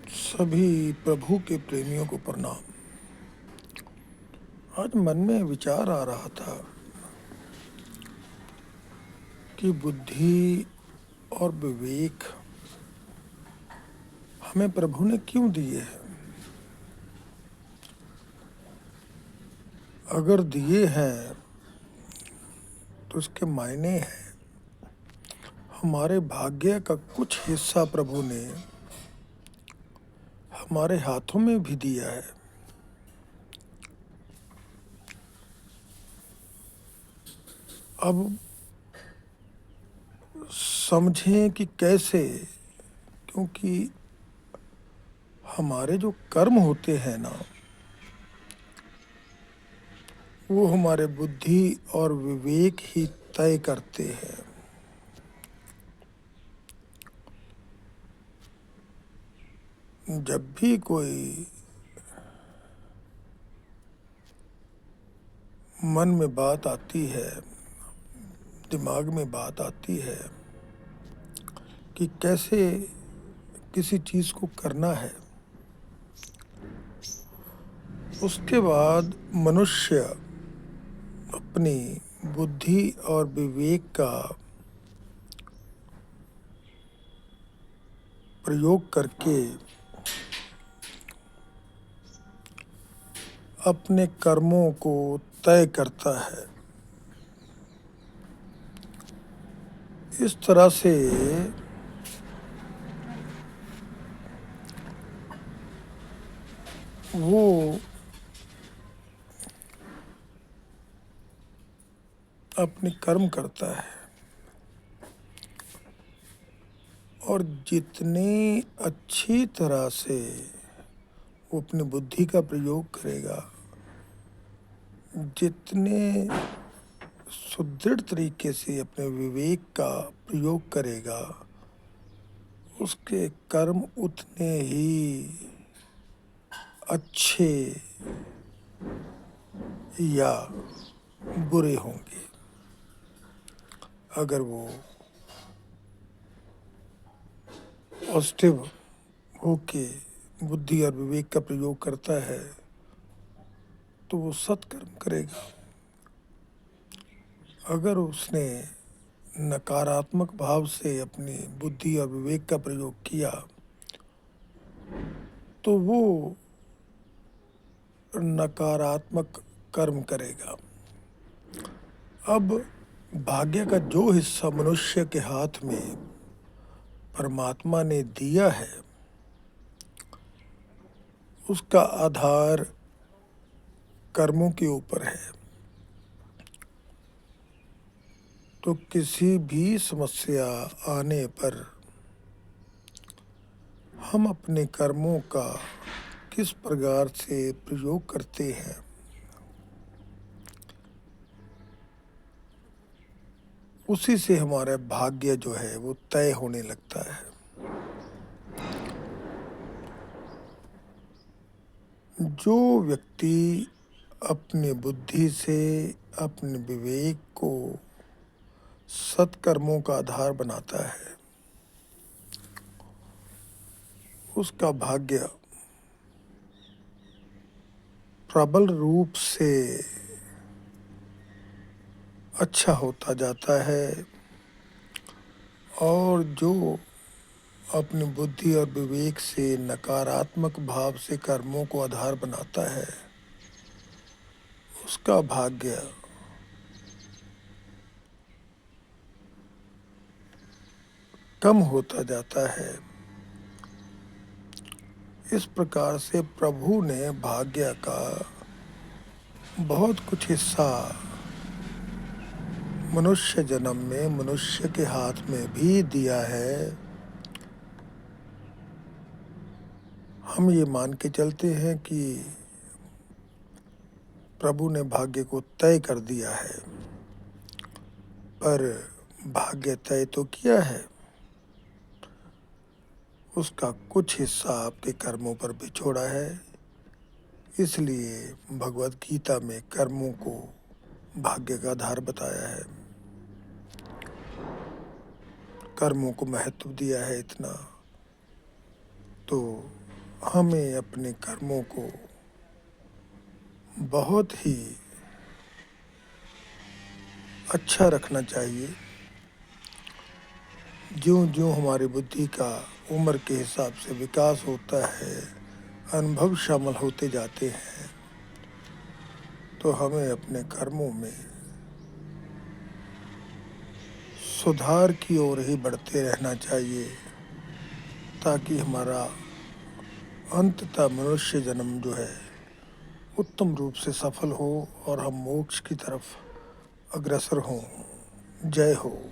सभी प्रभु के प्रेमियों को प्रणाम। आज मन में विचार आ रहा था कि बुद्धि और विवेक हमें प्रभु ने क्यों दिए हैं। अगर दिए हैं तो इसके मायने हैं हमारे भाग्य का कुछ हिस्सा प्रभु ने हमारे हाथों में भी दिया है। अब समझें कि कैसे, क्योंकि हमारे जो कर्म होते हैं ना, वो हमारे बुद्धि और विवेक ही तय करते हैं। जब भी कोई मन में बात आती है, दिमाग में बात आती है कि कैसे किसी चीज़ को करना है, उसके बाद मनुष्य अपनी बुद्धि और विवेक का प्रयोग करके अपने कर्मों को तय करता है। इस तरह से वो अपने कर्म करता है और जितनी अच्छी तरह से वो अपनी बुद्धि का प्रयोग करेगा, जितने सुदृढ़ तरीके से अपने विवेक का प्रयोग करेगा, उसके कर्म उतने ही अच्छे या बुरे होंगे। अगर वो पॉजिटिव होके बुद्धि और विवेक का प्रयोग करता है तो वो सत्कर्म करेगा। अगर उसने नकारात्मक भाव से अपनी बुद्धि और विवेक का प्रयोग किया तो वो नकारात्मक कर्म करेगा। अब भाग्य का जो हिस्सा मनुष्य के हाथ में परमात्मा ने दिया है, उसका आधार कर्मों के ऊपर है। तो किसी भी समस्या आने पर हम अपने कर्मों का किस प्रकार से प्रयोग करते हैं, उसी से हमारा भाग्य जो है वो तय होने लगता है। जो व्यक्ति अपनी बुद्धि से अपने विवेक को सत्कर्मों का आधार बनाता है, उसका भाग्य प्रबल रूप से अच्छा होता जाता है। और जो अपनी बुद्धि और विवेक से नकारात्मक भाव से कर्मों को आधार बनाता है, उसका भाग्य कम होता जाता है। इस प्रकार से प्रभु ने भाग्य का बहुत कुछ हिस्सा मनुष्य जन्म में मनुष्य के हाथ में भी दिया है। हम ये मान के चलते हैं कि प्रभु ने भाग्य को तय कर दिया है, पर भाग्य तय तो किया है, उसका कुछ हिस्सा आपके कर्मों पर भी छोड़ा है। इसलिए भगवत गीता में कर्मों को भाग्य का आधार बताया है, कर्मों को महत्व दिया है इतना। तो हमें अपने कर्मों को बहुत ही अच्छा रखना चाहिए। ज्यों ज्यों हमारी बुद्धि का उम्र के हिसाब से विकास होता है, अनुभव शामिल होते जाते हैं, तो हमें अपने कर्मों में सुधार की ओर ही बढ़ते रहना चाहिए, ताकि हमारा अंततः मनुष्य जन्म जो है उत्तम रूप से सफल हो और हम मोक्ष की तरफ अग्रसर हों। जय हो।